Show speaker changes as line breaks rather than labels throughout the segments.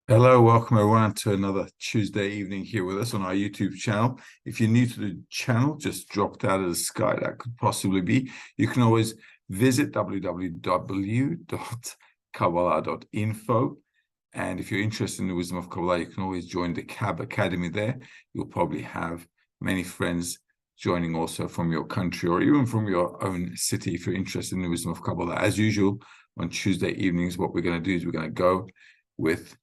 Hello, welcome everyone to another Tuesday evening here with us on our YouTube channel. If you're new to the channel, just dropped out of the sky, that could possibly be. You can always visit www.kabbalah.info. And if you're interested in the wisdom of Kabbalah, you can always join the Cab Academy there. You'll probably have many friends joining also from your country or even from your own city if you're interested in the wisdom of Kabbalah. As usual, on Tuesday evenings, what we're going to do is we're going to go with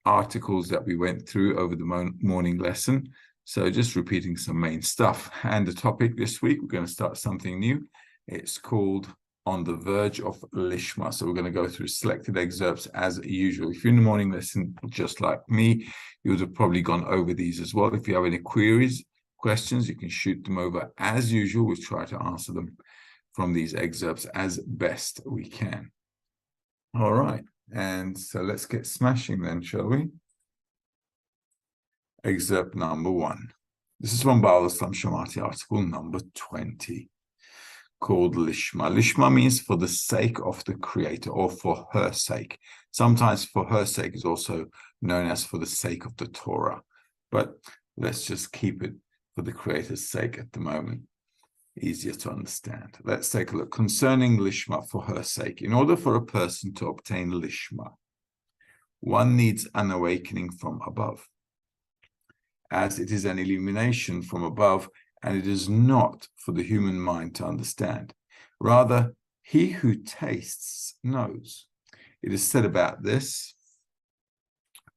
articles that we went through over the morning lesson. So just repeating some main stuff. And the topic this week, we're going to start something new. It's called On the Verge of Lishma. So we're going to go through selected excerpts as usual. If you're in the morning lesson, just like me, you would have probably gone over these as well. If you have any queries, questions, you can shoot them over as usual. We'll try to answer them from these excerpts as best we can. All right. And so let's get smashing then, shall we? Excerpt number 1. This is from Baal Islam Shamati, article number 20, called Lishma. Lishma means for the sake of the Creator or for her sake. Sometimes for her sake is also known as for the sake of the Torah. But let's just keep it for the Creator's sake at the moment. Easier to understand. Let's take a look. Concerning Lishma, for her sake. In order for a person to obtain Lishma, one needs an awakening from above, as it is an illumination from above, and it is not for the human mind to understand. Rather, he who tastes knows. It is said about this,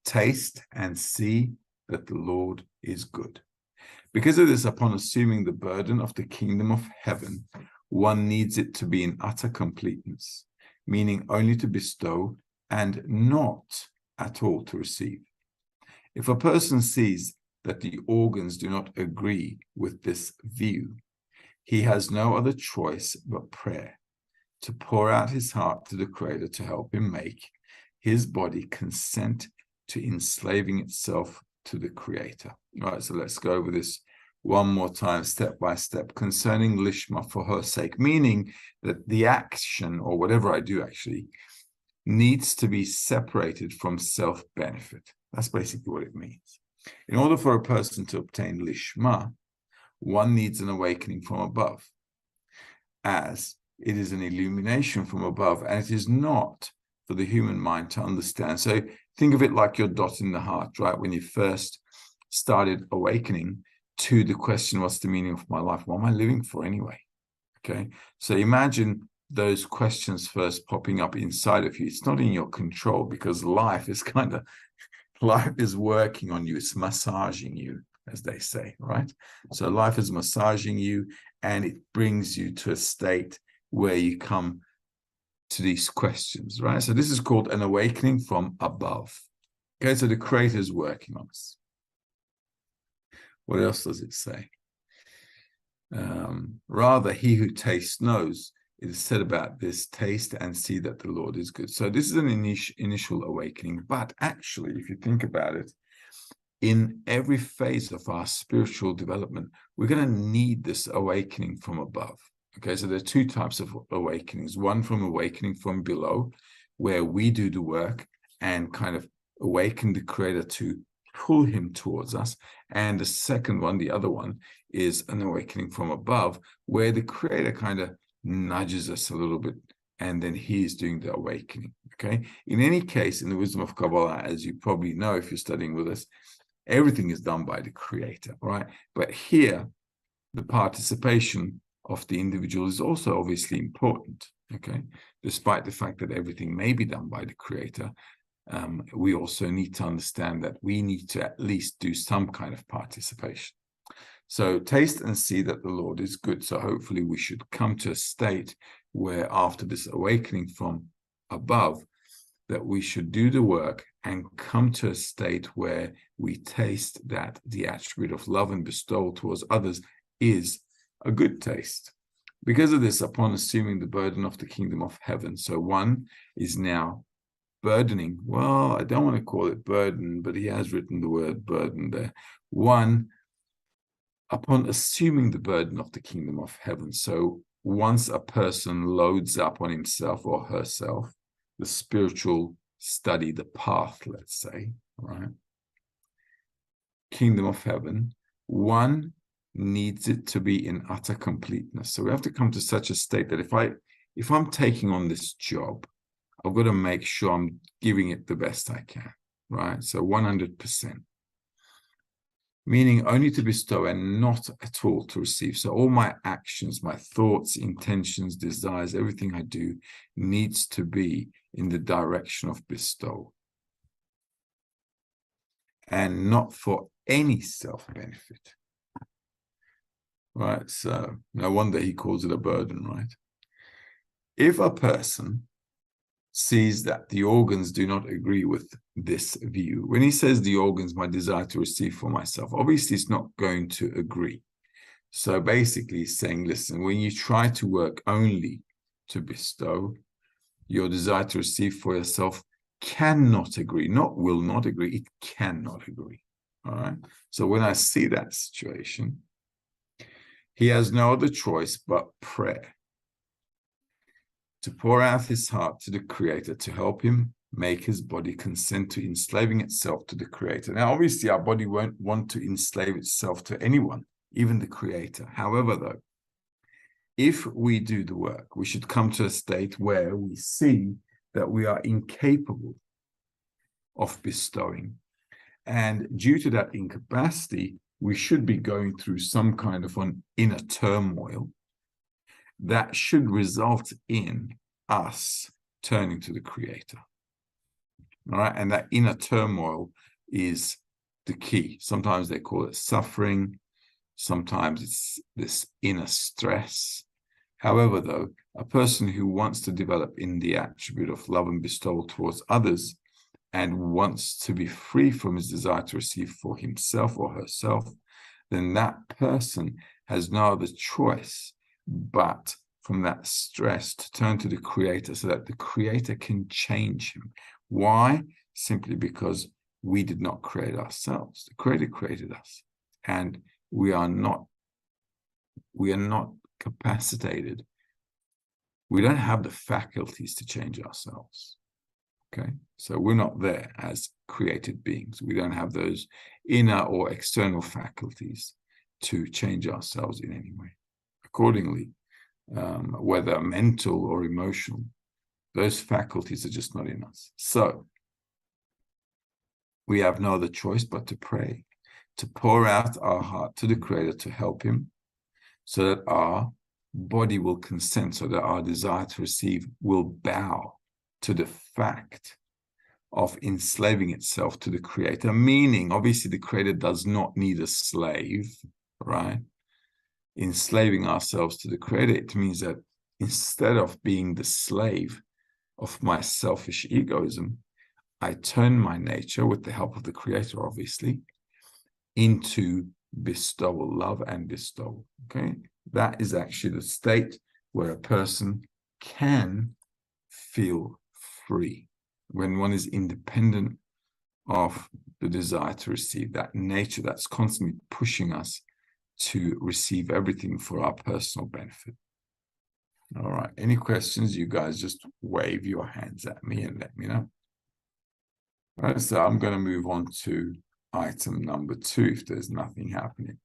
taste and see that the Lord is good. Because of this, upon assuming the burden of the kingdom of heaven, one needs it to be in utter completeness, meaning only to bestow and not at all to receive. If a person sees that the organs do not agree with this view, he has no other choice but prayer, to pour out his heart to the Creator to help him make his body consent to enslaving itself to the Creator. All right, so let's go over this one more time, step by step, concerning Lishma, for her sake, meaning that the action, or whatever I do actually, needs to be separated from self-benefit. That's basically what it means. In order for a person to obtain Lishma, one needs an awakening from above, as it is an illumination from above, and it is not for the human mind to understand. So think of it like your dot in the heart, right? When you first started awakening to the question, what's the meaning of my life? What am I living for anyway? Okay, so imagine those questions first popping up inside of you. It's not in your control, because life is working on you. It's massaging you, as they say, right? So life is massaging you, and it brings you to a state where you come to these questions, right? So this is called an awakening from above. Okay, so the Creator is working on us. What else does it say? Rather, he who tastes knows. It is said about this, taste and see that the Lord is good. So this is an initial awakening. But actually, if you think about it, in every phase of our spiritual development, we're going to need this awakening from above. Okay, so there are two types of awakenings. One from awakening from below, where we do the work and kind of awaken the Creator to pull him towards us. And the second one, the other one, is an awakening from above, where the Creator kind of nudges us a little bit, and then he is doing the awakening. Okay, in any case, in the wisdom of Kabbalah, as you probably know if you're studying with us, everything is done by the Creator, right? But here, the participation of the individual is also obviously important. Okay, despite the fact that everything may be done by the Creator, we also need to understand that we need to at least do some kind of participation. So taste and see that the Lord is good. So hopefully we should come to a state where, after this awakening from above, that we should do the work and come to a state where we taste that the attribute of love and bestowal towards others is a good taste. Because of this, upon assuming the burden of the kingdom of heaven, so one is now burdening. Well, I don't want to call it burden, but he has written the word burden there. One, upon assuming the burden of the kingdom of heaven. So once a person loads up on himself or herself, the spiritual study, the path, let's say, right? Kingdom of heaven, one needs it to be in utter completeness. So we have to come to such a state that if I'm taking on this job, I've got to make sure I'm giving it the best I can, right? So 100%. Meaning only to bestow and not at all to receive. So all my actions, my thoughts, intentions, desires, everything I do needs to be in the direction of bestowal. And not for any self-benefit. Right? So no wonder he calls it a burden, right? If a person sees that the organs do not agree with this view, when he says the organs, my desire to receive for myself, obviously it's not going to agree. So basically he's saying, listen, when you try to work only to bestow, your desire to receive for yourself cannot agree, not will not agree, it cannot agree. All right. So when I see that situation, he has no other choice but prayer, to pour out his heart to the Creator, to help him make his body consent to enslaving itself to the Creator. Now, obviously, our body won't want to enslave itself to anyone, even the Creator. However, though, if we do the work, we should come to a state where we see that we are incapable of bestowing. And due to that incapacity, we should be going through some kind of an inner turmoil that should result in us turning to the Creator. All right, and that inner turmoil is the key. Sometimes they call it suffering. Sometimes it's this inner stress. However, though, a person who wants to develop in the attribute of love and bestowal towards others and wants to be free from his desire to receive for himself or herself, then that person has no other choice but from that stress to turn to the Creator so that the Creator can change him. Why? Simply because we did not create ourselves. The Creator created us, and we are not capacitated. We don't have the faculties to change ourselves. Okay, so we're not there as created beings. We don't have those inner or external faculties to change ourselves in any way. Accordingly, whether mental or emotional, those faculties are just not in us. So we have no other choice but to pray, to pour out our heart to the Creator to help him, so that our body will consent, so that our desire to receive will bow to the fact of enslaving itself to the creator, meaning obviously the creator does not need a slave, right? Enslaving ourselves to the creator, it means that instead of being the slave of my selfish egoism, I turn my nature, with the help of the creator, obviously, into bestowal, love and bestowal, okay? That is actually the state where a person can feel free, when one is independent of the desire to receive, that nature that's constantly pushing us to receive everything for our personal benefit. All right, any questions? You guys just wave your hands at me and let me know. All right, so I'm going to move on to item number 2 if there's nothing happening.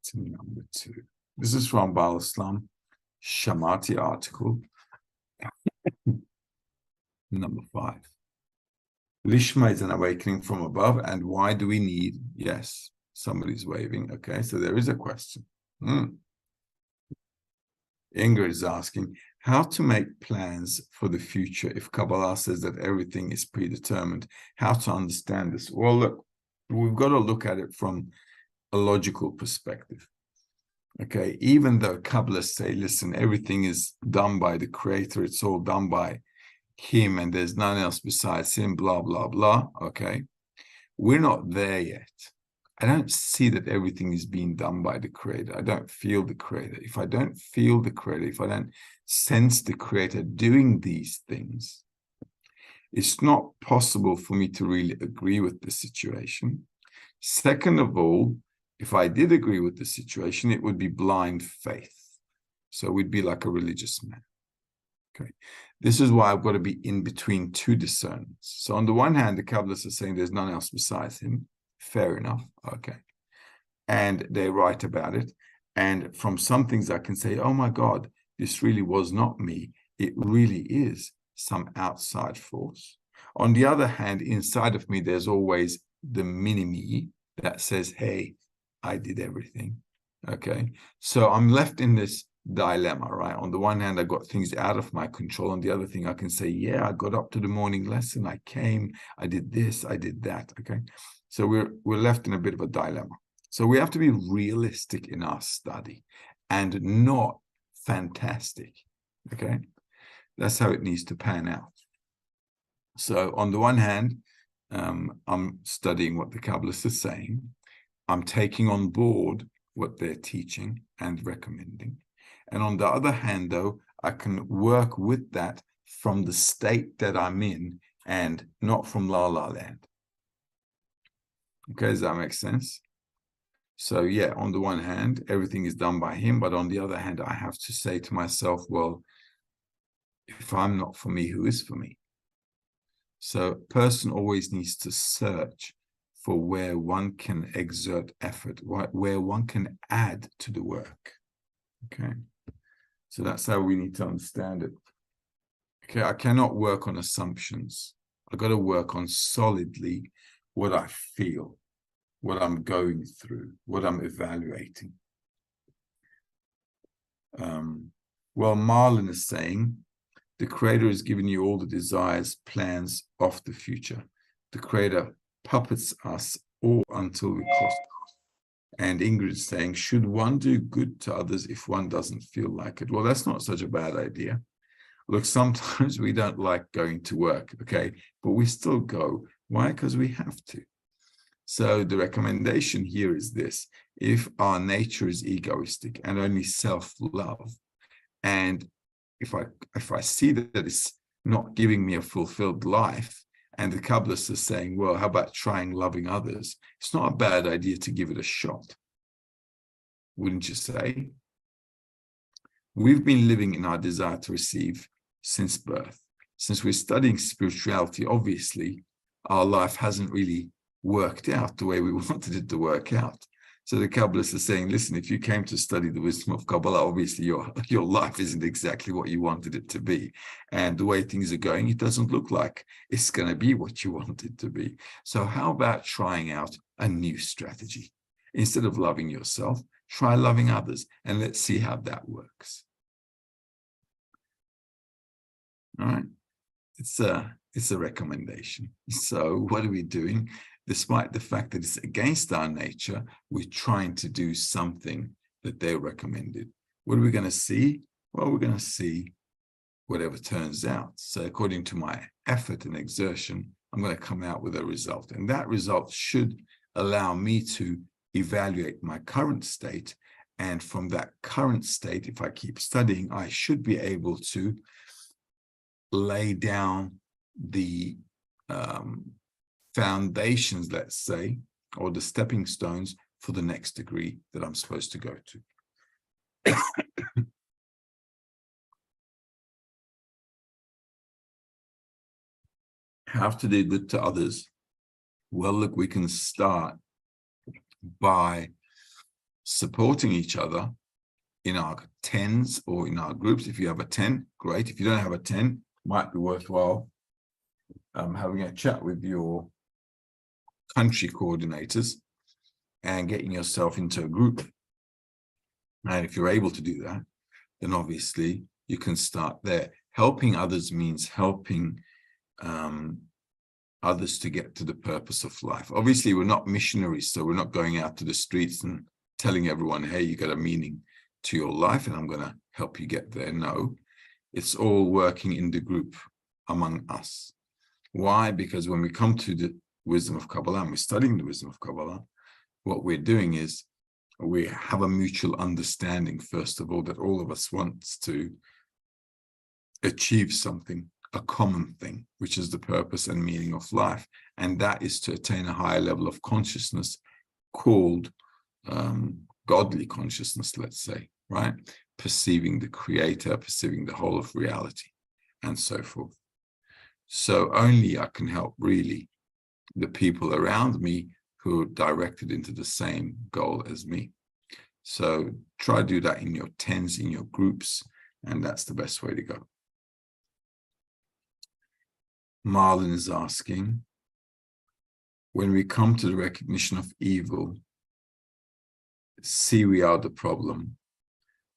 Item number 2. This is from Baal Islam Shamati article. Number 5. Lishma is an awakening from above, and why do we need? Yes, somebody's waving. Okay, so there is a question. Ingrid is asking, how to make plans for the future if Kabbalah says that everything is predetermined? How to understand this? Well, look, we've got to look at it from a logical perspective. Okay, even though Kabbalists say, listen, everything is done by the creator, it's all done by him, and there's none else besides him, blah, blah, blah. Okay, we're not there yet. I don't see that everything is being done by the creator. I don't feel the creator. If I don't feel the creator, if I don't sense the creator doing these things, it's not possible for me to really agree with the situation. Second of all, if I did agree with the situation, it would be blind faith. So we'd be like a religious man. Okay, this is why I've got to be in between two discernments. So on the one hand, the Kabbalists are saying there's none else besides him. Fair enough. Okay. And they're right about it. And from some things I can say, oh my God, this really was not me. It really is some outside force. On the other hand, inside of me, there's always the mini-me that says, hey, I did everything. Okay. So I'm left in this dilemma, right? On the one hand, I got things out of my control. On the other thing, I can say, yeah, I got up to the morning lesson. I came, I did this, I did that. Okay. So we're left in a bit of a dilemma. So we have to be realistic in our study and not fantastic. Okay. That's how it needs to pan out. So on the one hand, I'm studying what the Kabbalists are saying. I'm taking on board what they're teaching and recommending. And on the other hand, though, I can work with that from the state that I'm in and not from La La Land. Okay, does that make sense? So yeah, on the one hand, everything is done by him, but on the other hand, I have to say to myself, well, if I'm not for me, who is for me? So a person always needs to search for where one can exert effort, where one can add to the work. Okay, so that's how we need to understand it. Okay, I cannot work on assumptions. I got to work on solidly what I feel, what I'm going through, what I'm evaluating. Well, Marlon is saying, the Creator has given you all the desires, plans of the future. The Creator puppets us all until we cross. And Ingrid is saying, should one do good to others if one doesn't feel like it? Well, that's not such a bad idea. Look, sometimes we don't like going to work, okay? But we still go. Why? Because we have to. So the recommendation here is this. If our nature is egoistic and only self-love, and if I see that it's not giving me a fulfilled life, and the Kabbalists are saying, well, how about trying loving others? It's not a bad idea to give it a shot. Wouldn't you say? We've been living in our desire to receive since birth. Since we're studying spirituality, obviously, our life hasn't really worked out the way we wanted it to work out. So the Kabbalists are saying, listen, if you came to study the wisdom of Kabbalah, obviously your life isn't exactly what you wanted it to be. And the way things are going, it doesn't look like it's going to be what you want it to be. So how about trying out a new strategy? Instead of loving yourself, try loving others, and let's see how that works. All right. It's a recommendation. So what are we doing? Despite the fact that it's against our nature, we're trying to do something that they recommended. What are we going to see? Well, we're going to see whatever turns out. So according to my effort and exertion, I'm going to come out with a result. And that result should allow me to evaluate my current state. And from that current state, if I keep studying, I should be able to lay down the foundations, let's say, or the stepping stones for the next degree that I'm supposed to go to. Have to do good to others. Well, look, we can start by supporting each other in our 10s or in our groups. If you have a 10, great. If you don't have a 10, might be worthwhile having a chat with your country coordinators and getting yourself into a group. And if you're able to do that, then obviously you can start there. Helping others means helping others to get to the purpose of life. Obviously, we're not missionaries, so we're not going out to the streets and telling everyone, hey, you got a meaning to your life and I'm going to help you get there. No, it's all working in the group among us. Why? Because when we come to the wisdom of Kabbalah and we're studying the wisdom of Kabbalah, what we're doing is we have a mutual understanding, first of all, that all of us wants to achieve something, a common thing, which is the purpose and meaning of life. And that is to attain a higher level of consciousness called godly consciousness, let's say, right? Perceiving the creator, perceiving the whole of reality, and so forth. So only I can help really the people around me who are directed into the same goal as me. So try to do that in your 10s, in your groups, and that's the best way to go. Marlon is asking, when we come to the recognition of evil, see we are the problem,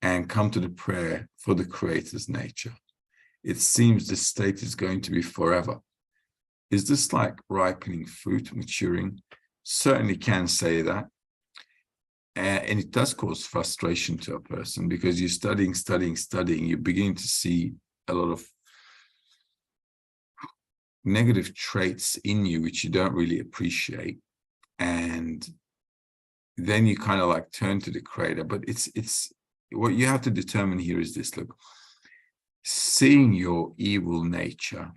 and come to the prayer for the Creator's nature, it seems this state is going to be forever. Is this like ripening fruit, maturing? Certainly can say that. And it does cause frustration to a person because you're studying, you're beginning to see a lot of negative traits in you which you don't really appreciate, and then you kind of like turn to the Creator. But it's what you have to determine here is this: look, seeing your evil nature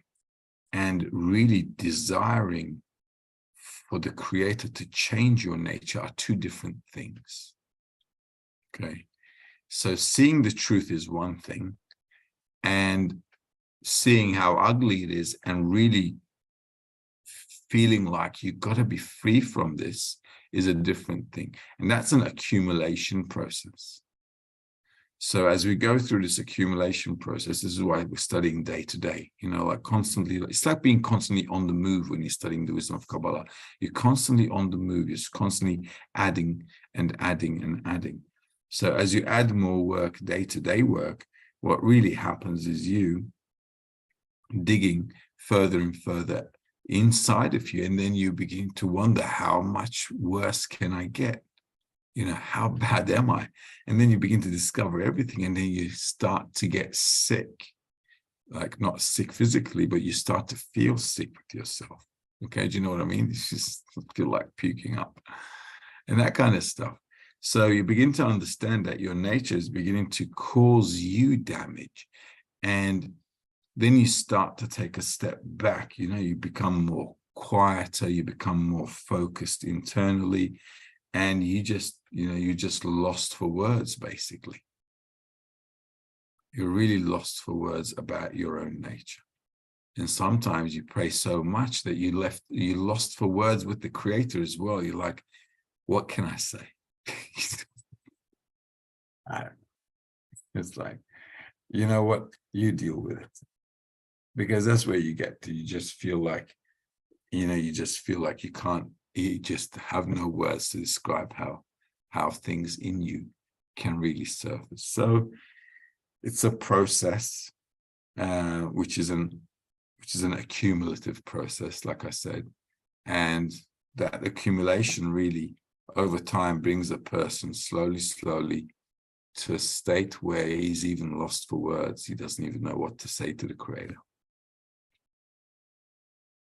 and really desiring for the Creator to change your nature are two different things. Okay, so seeing the truth is one thing, and seeing how ugly it is and really feeling like you got to be free from this is a different thing. And that's an accumulation process. So as we go through this accumulation process, this is why we're studying day to day, you know, like constantly. It's like being constantly on the move when you're studying the wisdom of Kabbalah. You're constantly on the move. You're constantly adding and adding and adding. So as you add more work, day-to-day work, what really happens is you digging further and further inside of you, and then you begin to wonder, how much worse can I get? You know, how bad am I? And then you begin to discover everything, and then you start to get sick, like not sick physically, but you start to feel sick with yourself. Okay, do you know what I mean? You just feel like puking up and that kind of stuff. So you begin to understand that your nature is beginning to cause you damage, and then you start to take a step back. You know, you become more quieter, you become more focused internally, and you just, you know, you're just lost for words, basically. You're really lost for words about your own nature. And sometimes you pray so much that you lost for words with the Creator as well. You're like, what can I say? It's like, you know what, you deal with it. Because that's where you get to, you just feel like, you know, you just feel like you just have no words to describe how how things in you can really surface. So it's a process, which is an accumulative process, like I said, and that accumulation really over time brings a person slowly to a state where he's even lost for words. He doesn't even know what to say to the Creator.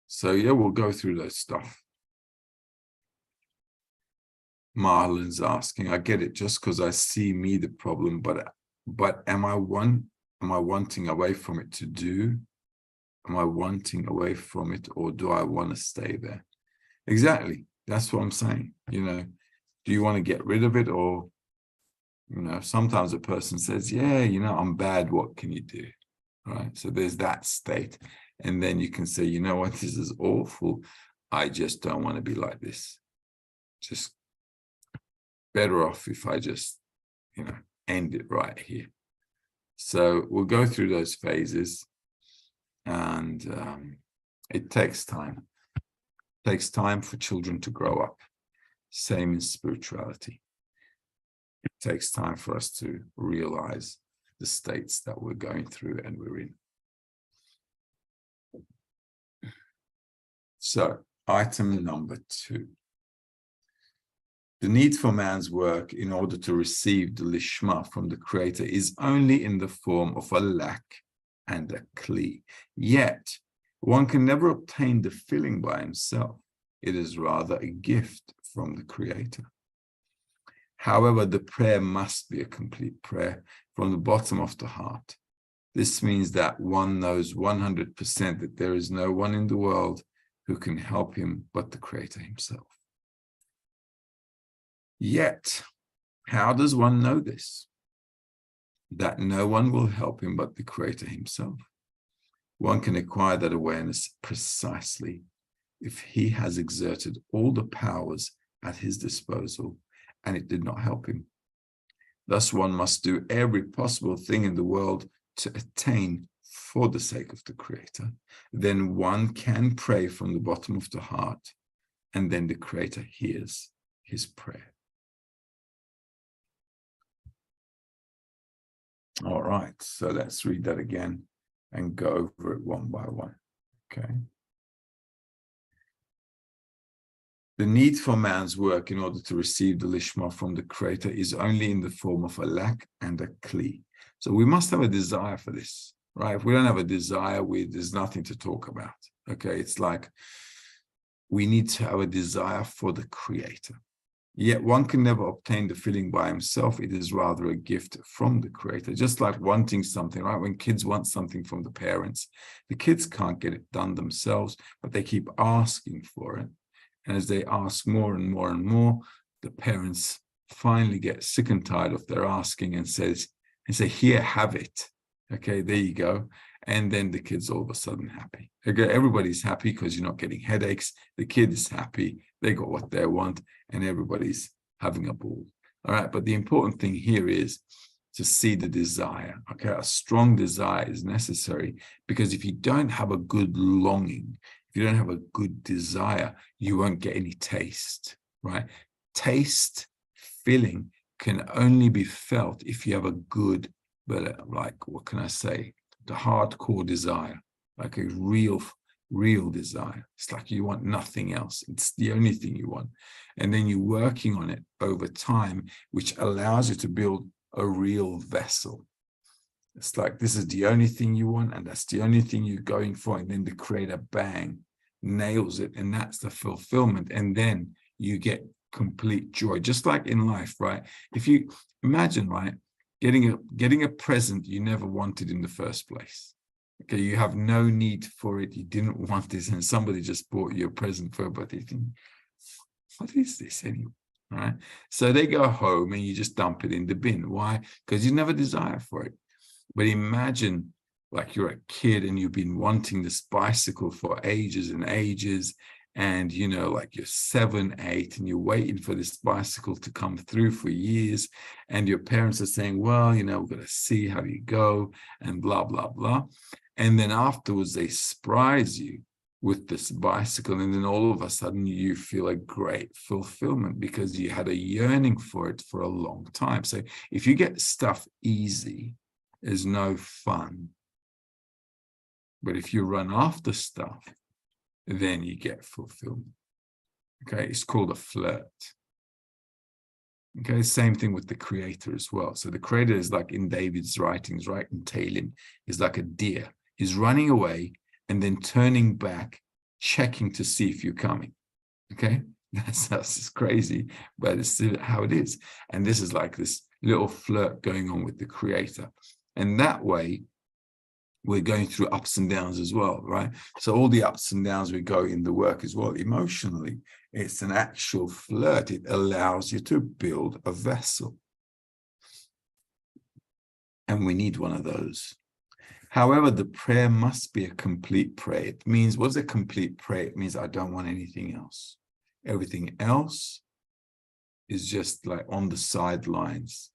So yeah, we'll go through those stuff. Marlon's asking, I get it, just because I see me the problem, but am I wanting away from it to do? Am I wanting away from it, or do I want to stay there? Exactly. That's what I'm saying. You know, do you want to get rid of it, or, you know, sometimes a person says, yeah, you know, I'm bad. What can you do? Right. So there's that state. And then you can say, you know what, this is awful. I just don't want to be like this. Just better off if I just, you know, end it right here. So we'll go through those phases, and it takes time. It takes time for children to grow up. Same in spirituality. It takes time for us to realize the states that we're going through and we're in. So, item number 2. The need for man's work in order to receive the Lishma from the Creator is only in the form of a lack and a kli. Yet, one can never obtain the filling by himself. It is rather a gift from the Creator. However, the prayer must be a complete prayer from the bottom of the heart. This means that one knows 100% that there is no one in the world who can help him but the Creator himself. Yet, how does one know this? That no one will help him but the Creator himself. One can acquire that awareness precisely if he has exerted all the powers at his disposal and it did not help him. Thus, one must do every possible thing in the world to attain for the sake of the Creator. Then one can pray from the bottom of the heart, and then the Creator hears his prayer. All right, so let's read that again and go over it one by one. Okay. The need for man's work in order to receive the Lishma from the Creator is only in the form of a lack and a kli. So we must have a desire for this, right? If we don't have a desire, there's nothing to talk about. Okay, it's like we need to have a desire for the Creator. Yet one can never obtain the feeling by himself. It is rather a gift from the Creator. Just like wanting something, right? When kids want something from the parents, the kids can't get it done themselves, but they keep asking for it. And as they ask more and more and more, the parents finally get sick and tired of their asking and say, here, have it. Okay, there you go. And then the kid's all of a sudden happy. Okay, everybody's happy because you're not getting headaches. The kid is happy. They got what they want, and everybody's having a ball. All right, but the important thing here is to see the desire. Okay, a strong desire is necessary, because if you don't have a good longing, if you don't have a good desire, you won't get any taste, right? Taste, feeling can only be felt if you have a good, but like, what can I say? The hardcore desire, like a real desire. It's like you want nothing else. It's the only thing you want. And then you're working on it over time, which allows you to build a real vessel. It's like this is the only thing you want, and that's the only thing you're going for. And then the Creator, bang, nails it. And that's the fulfillment. And then you get complete joy, just like in life, right? If you imagine, right, getting a present you never wanted in the first place. Okay, you have no need for it. You didn't want this, and somebody just bought you a present for a birthday. You think, what is this anyway? All right. So they go home and you just dump it in the bin. Why? Because you never desire for it. But imagine like you're a kid and you've been wanting this bicycle for ages and ages. And, you know, like you're 7, 8, and you're waiting for this bicycle to come through for years. And your parents are saying, well, you know, we're going to see how you go and blah, blah, blah. And then afterwards, they surprise you with this bicycle, and then all of a sudden you feel a great fulfillment because you had a yearning for it for a long time. So if you get stuff easy, there's no fun. But if you run after stuff, then you get fulfillment. Okay, it's called a flirt. Okay, same thing with the creator as well. So the creator is like in David's writings, right? In Tehillim, is like a deer. He's running away and then turning back, checking to see if you're coming. Okay, that's crazy, but it's still how it is. And this is like this little flirt going on with the creator. And that way, we're going through ups and downs as well, right? So all the ups and downs we go in the work as well, emotionally, it's an actual flirt. It allows you to build a vessel. And we need one of those. However, the prayer must be a complete prayer. It means, what's a complete prayer? It means I don't want anything else. Everything else is just like on the sidelines.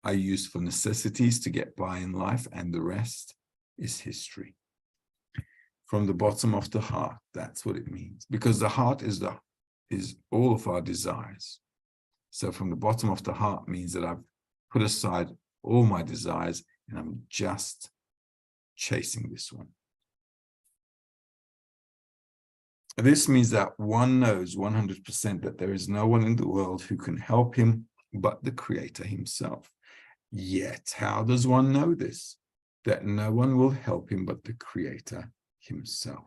I use for necessities to get by in life, and the rest is history. From the bottom of the heart, that's what it means. Because the heart is all of our desires. So from the bottom of the heart means that I've put aside all my desires and I'm just chasing this one. This means that one knows 100% that there is no one in the world who can help him but the Creator himself. Yet, how does one know this? That no one will help him but the Creator himself.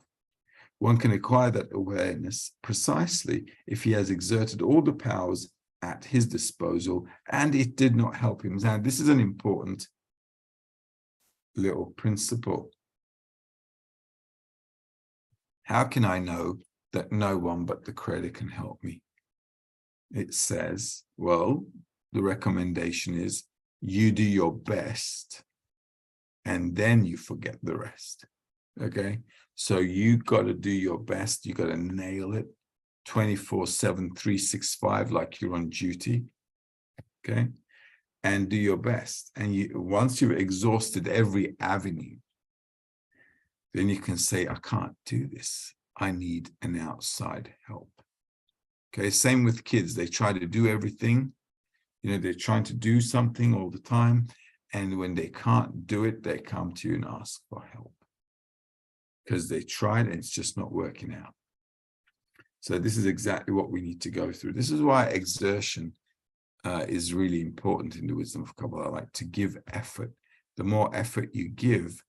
One can acquire that awareness precisely if he has exerted all the powers at his disposal and it did not help him. Now, this is an important little principle. How can I know that no one but the Creator can help me? It says, well, the recommendation is you do your best and then you forget the rest. Okay? So you got to do your best. You got to nail it 24/7, 365, like you're on duty. Okay? And do your best. And once you've exhausted every avenue, then you can say, I can't do this. I need an outside help. Okay, same with kids. They try to do everything. They're trying to do something all the time. And when they can't do it, they come to you and ask for help. Because they tried and it's just not working out. So this is exactly what we need to go through. This is why exertion is really important in the wisdom of Kabbalah, like to give effort. The more effort you give,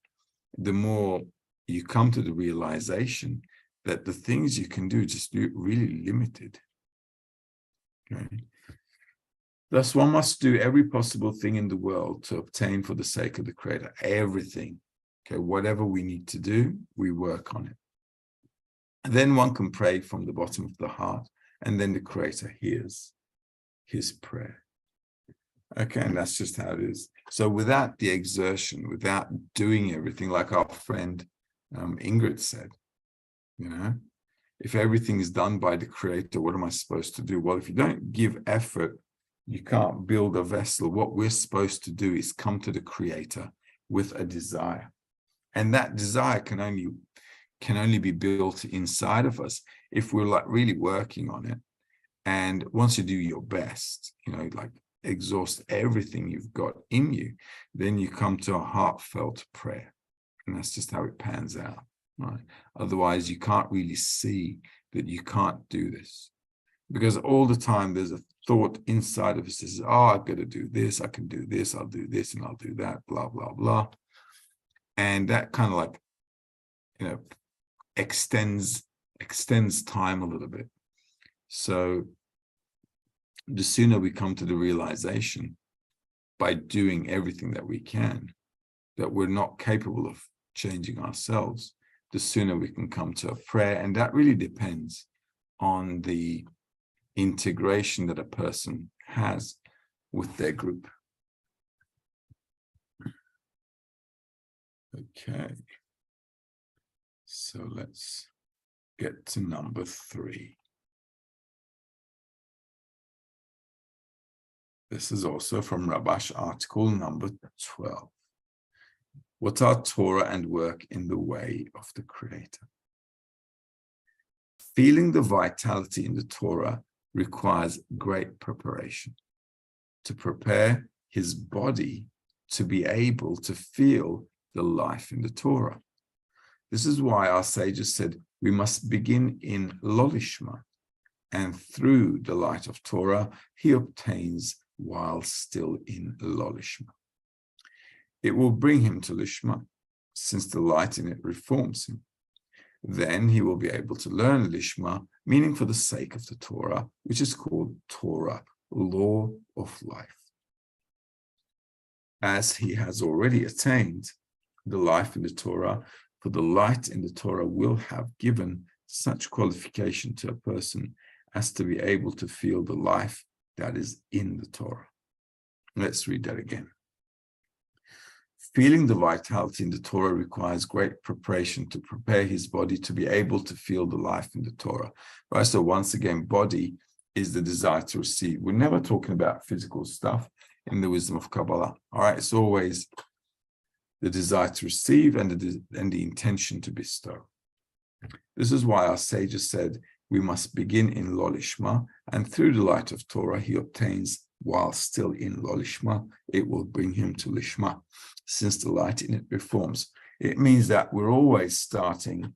the more you come to the realization that the things you can do are just really limited. Okay. Thus, one must do every possible thing in the world to obtain for the sake of the Creator. Everything. Okay, whatever we need to do, we work on it. And then one can pray from the bottom of the heart, and then the Creator hears his prayer. Okay, and that's just how it is. So without the exertion, without doing everything, like our friend Ingrid said, if everything is done by the Creator, what am I supposed to do? Well, if you don't give effort, you can't build a vessel. What we're supposed to do is come to the Creator with a desire. And that desire can only be built inside of us if we're like really working on it. And once you do your best, like exhaust everything you've got in you, then you come to a heartfelt prayer. And that's just how it pans out, right? Otherwise, you can't really see that you can't do this. Because all the time there's a thought inside of us that says, I've got to do this, I can do this, I'll do this, and I'll do that, blah, blah, blah. And that kind of like, extends time a little bit. So the sooner we come to the realization by doing everything that we can, that we're not capable of changing ourselves, the sooner we can come to a prayer. And that really depends on the integration that a person has with their group. Okay. So let's get to number 3. This is also from Rabash article number 12. What are Torah and work in the way of the Creator? Feeling the vitality in the Torah requires great preparation. To prepare his body to be able to feel the life in the Torah. This is why our sages said we must begin in Lishma, and through the light of Torah he obtains while still in Lishma. It will bring him to Lishma, since the light in it reforms him. Then he will be able to learn Lishma, meaning for the sake of the Torah, which is called Torah, law of life. As he has already attained the life in the Torah, for the light in the Torah will have given such qualification to a person as to be able to feel the life that is in the Torah. Let's read that again. Feeling the vitality in the Torah requires great preparation to prepare his body to be able to feel the life in the Torah. Right? So once again, body is the desire to receive. We're never talking about physical stuff in the wisdom of Kabbalah. All right, it's always the desire to receive and the intention to bestow. This is why our sages said we must begin in Lishma, and through the light of Torah he obtains while still in Lishma. It will bring him to Lishma, since the light in it reforms. It means that we're always starting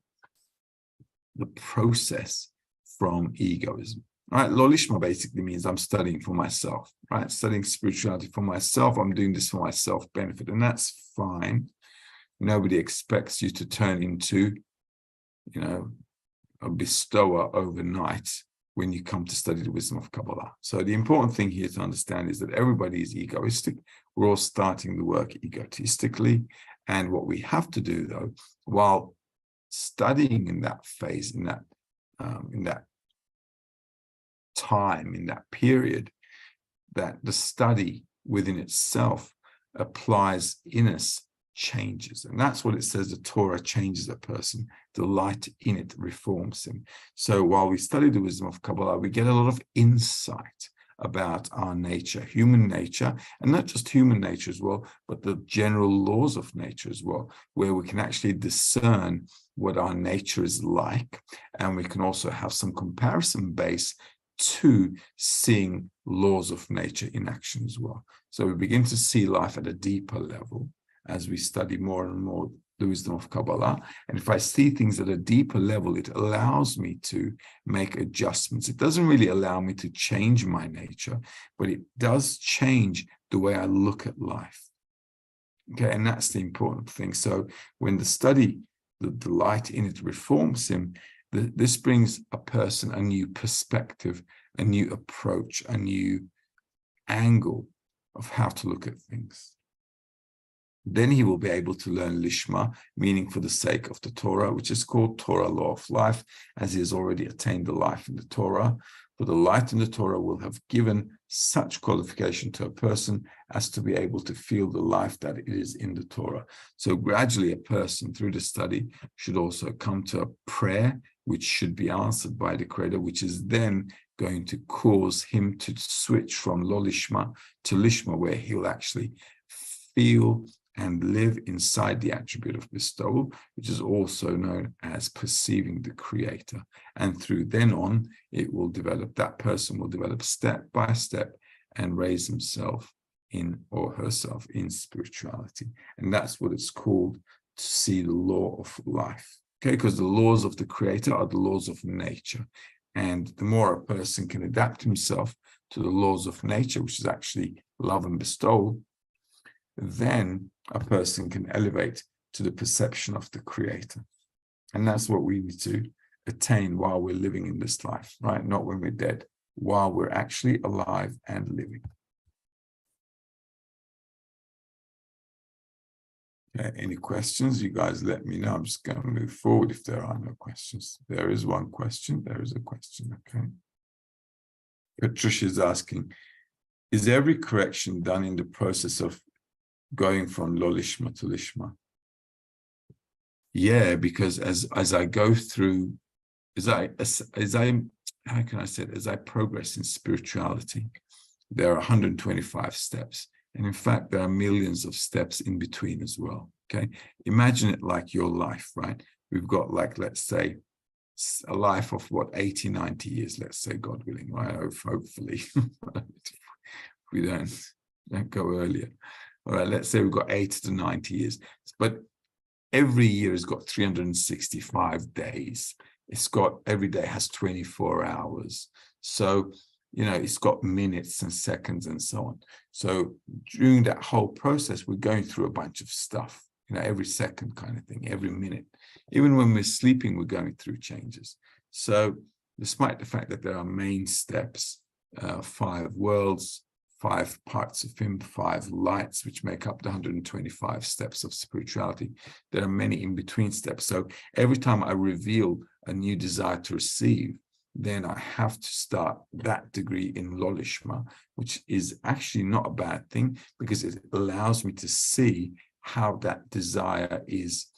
the process from egoism. Right, Lishma basically means I'm studying for myself, right? Studying spirituality for myself. I'm doing this for my self-benefit, and that's fine. Nobody expects you to turn into, a bestower overnight when you come to study the wisdom of Kabbalah. So the important thing here to understand is that everybody is egoistic. We're all starting the work egotistically, and what we have to do, though, while studying in that phase, in that time, in that period, that the study within itself applies in us changes. And that's what it says, the Torah changes a person. The light in it reforms him. So while we study the wisdom of Kabbalah, we get a lot of insight about our nature, human nature, and not just human nature as well, but the general laws of nature as well, where we can actually discern what our nature is like. And we can also have some comparison base to seeing laws of nature in action as well. So we begin to see life at a deeper level as we study more and more the wisdom of Kabbalah. And if I see things at a deeper level, it allows me to make adjustments. It doesn't really allow me to change my nature, but it does change the way I look at life. Okay, and that's the important thing. So when the study, the light in it reforms him, this brings a person a new perspective, a new approach, a new angle of how to look at things. Then he will be able to learn Lishma, meaning for the sake of the Torah, which is called Torah, law of life, as he has already attained the life in the Torah. For the light in the Torah will have given such qualification to a person as to be able to feel the life that it is in the Torah. So gradually a person through the study should also come to a prayer which should be answered by the Creator, which is then going to cause him to switch from Lishma to Lishma, where he'll actually feel and live inside the attribute of bestowal, which is also known as perceiving the Creator. And through then on, it will develop, that person will develop step by step and raise himself in or herself in spirituality. And that's what it's called to see the law of life. Okay, because the laws of the Creator are the laws of nature. And the more a person can adapt himself to the laws of nature, which is actually love and bestowal, then a person can elevate to the perception of the Creator. And that's what we need to attain while we're living in this life, right? Not when we're dead, while we're actually alive and living. Okay, any questions? You guys let me know. I'm just going to move forward if there are no questions. There is one question. There is a question, okay. Patricia is asking, is every correction done in the process of going from Lishma to Lishma? Yeah, because as I go through, as I how can I say it, as I progress in spirituality, there are 125 steps. And in fact, there are millions of steps in between as well, okay? Imagine it like your life, right? We've got, like, let's say, a life of what, 80, 90 years, let's say, God willing, right? Hopefully. We don't go earlier. All right, let's say we've got 80 to 90 years. But every year has got 365 days. Every day has 24 hours. So, it's got minutes and seconds and so on. So during that whole process, we're going through a bunch of stuff, every second kind of thing, every minute. Even when we're sleeping, we're going through changes. So despite the fact that there are main steps, 5 worlds, 5 parts of him, 5 lights, which make up the 125 steps of spirituality, there are many in-between steps. So every time I reveal a new desire to receive, then I have to start that degree in Lishma, which is actually not a bad thing, because it allows me to see how that desire is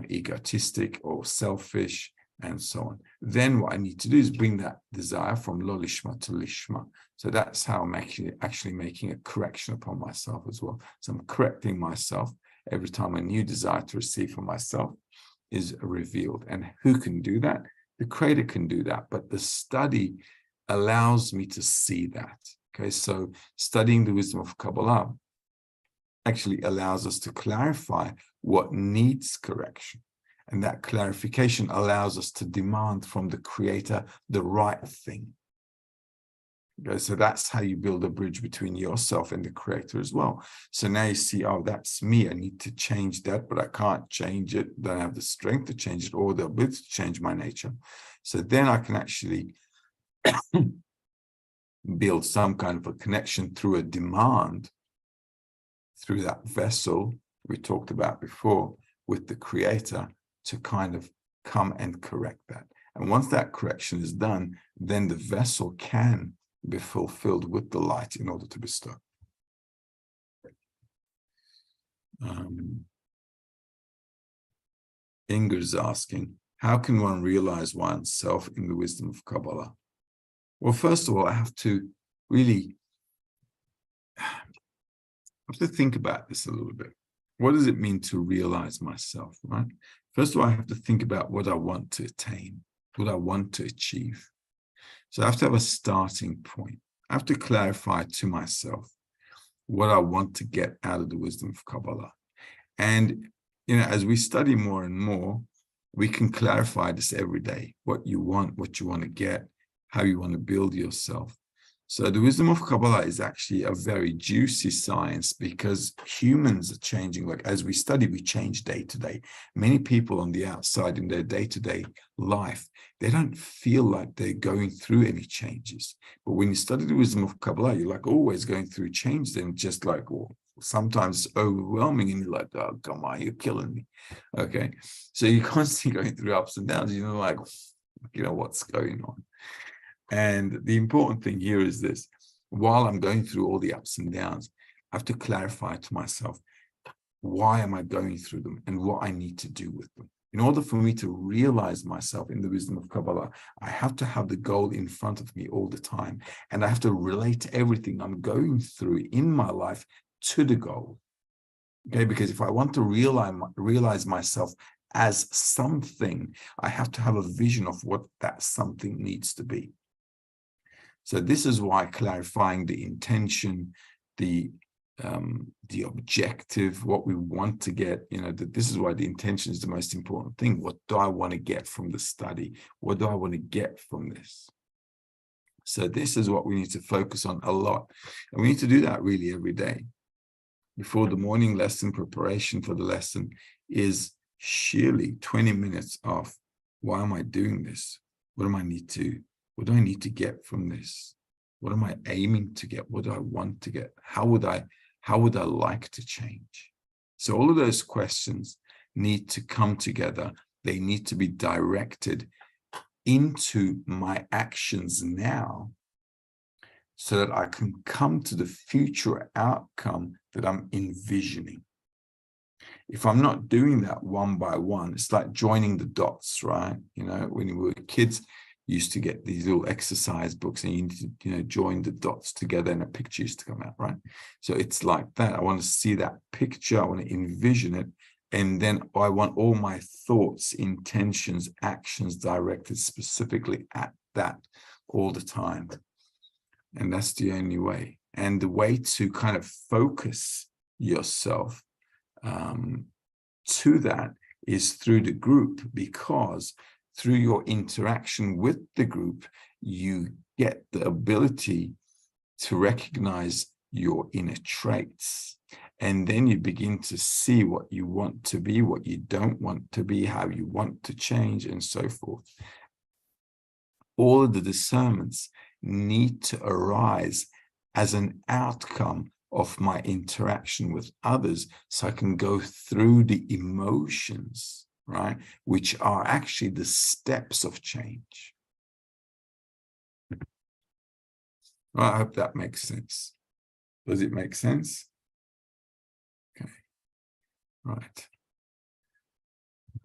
egotistic or selfish and so on. Then what I need to do is bring that desire from Lishma to Lishma. So that's how I'm actually making a correction upon myself as well. So I'm correcting myself every time a new desire to receive from myself is revealed. And who can do that? The Creator can do that, but the study allows me to see that. Okay, so studying the wisdom of Kabbalah actually allows us to clarify what needs correction. And that clarification allows us to demand from the Creator the right thing. Okay, so that's how you build a bridge between yourself and the Creator as well. So now you see, oh, that's me. I need to change that, but I can't change it. Don't have the strength to change it or the ability to change my nature. So then I can actually build some kind of a connection through a demand, through that vessel we talked about before with the Creator, to kind of come and correct that. And once that correction is done, then the vessel can be fulfilled with the light in order to bestow. Inger's asking, how can one realize oneself in the wisdom of Kabbalah? Well, first of all, I have to really think about this a little bit. What does it mean to realize myself, right? First of all, I have to think about what I want to attain, what I want to achieve. So I have to have a starting point. I have to clarify to myself what I want to get out of the wisdom of Kabbalah. And, as we study more and more, we can clarify this every day, what you want to get, how you want to build yourself. So the wisdom of Kabbalah is actually a very juicy science, because humans are changing. Like as we study, we change day to day. Many people on the outside in their day-to-day life, they don't feel like they're going through any changes. But when you study the wisdom of Kabbalah, you're like always going through change. Then just like, well, sometimes it's overwhelming and you're like, oh, come on, you're killing me. Okay. So you're constantly going through ups and downs. Like, what's going on? And the important thing here is this: while I'm going through all the ups and downs, I have to clarify to myself, why am I going through them and what I need to do with them? In order for me to realize myself in the wisdom of Kabbalah, I have to have the goal in front of me all the time. And I have to relate everything I'm going through in my life to the goal. Okay, because if I want to realize myself as something, I have to have a vision of what that something needs to be. So this is why clarifying the intention, the objective, what we want to get, this is why the intention is the most important thing. What do I want to get from the study? What do I want to get from this? So this is what we need to focus on a lot. And we need to do that really every day. Before the morning lesson, preparation for the lesson is surely 20 minutes of, why am I doing this? What do I need to get from this? What am I aiming to get? What do I want to get? How would I like to change? So all of those questions need to come together. They need to be directed into my actions now, so that I can come to the future outcome that I'm envisioning. If I'm not doing that one by one, it's like joining the dots, right? When we were kids, you used to get these little exercise books and you need to, join the dots together and a picture used to come out, right? So it's like that. I want to see that picture. I want to envision it. And then I want all my thoughts, intentions, actions directed specifically at that all the time. And that's the only way. And the way to kind of focus yourself to that is through the group, because through your interaction with the group, you get the ability to recognize your inner traits. And then you begin to see what you want to be, what you don't want to be, how you want to change, and so forth. All of the discernments need to arise as an outcome of my interaction with others, so I can go through the emotions, right, which are actually the steps of change. Well, I hope that makes sense. Does it make sense? Okay, right.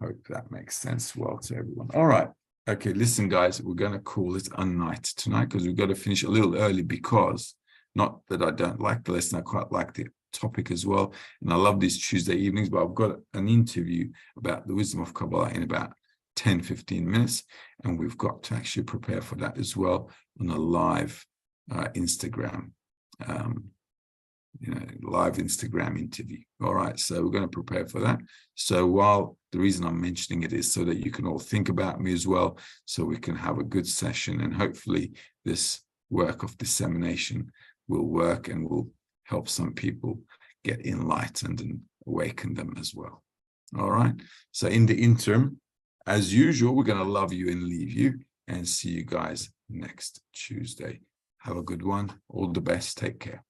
Hope that makes sense well to everyone. All right. Okay, listen, guys, we're going to call it a night tonight because we've got to finish a little early, because not that I don't like the lesson, I quite like the topic as well. And I love these Tuesday evenings, but I've got an interview about the wisdom of Kabbalah in about 10, 15 minutes. And we've got to actually prepare for that as well on a live Instagram, live Instagram interview. All right, so we're going to prepare for that. So while the reason I'm mentioning it is so that you can all think about me as well, so we can have a good session, and hopefully this work of dissemination will work and will help some people get enlightened and awaken them as well. All right, so in the interim, as usual, we're going to love you and leave you, and see you guys next Tuesday. Have a good one. All the best. Take care.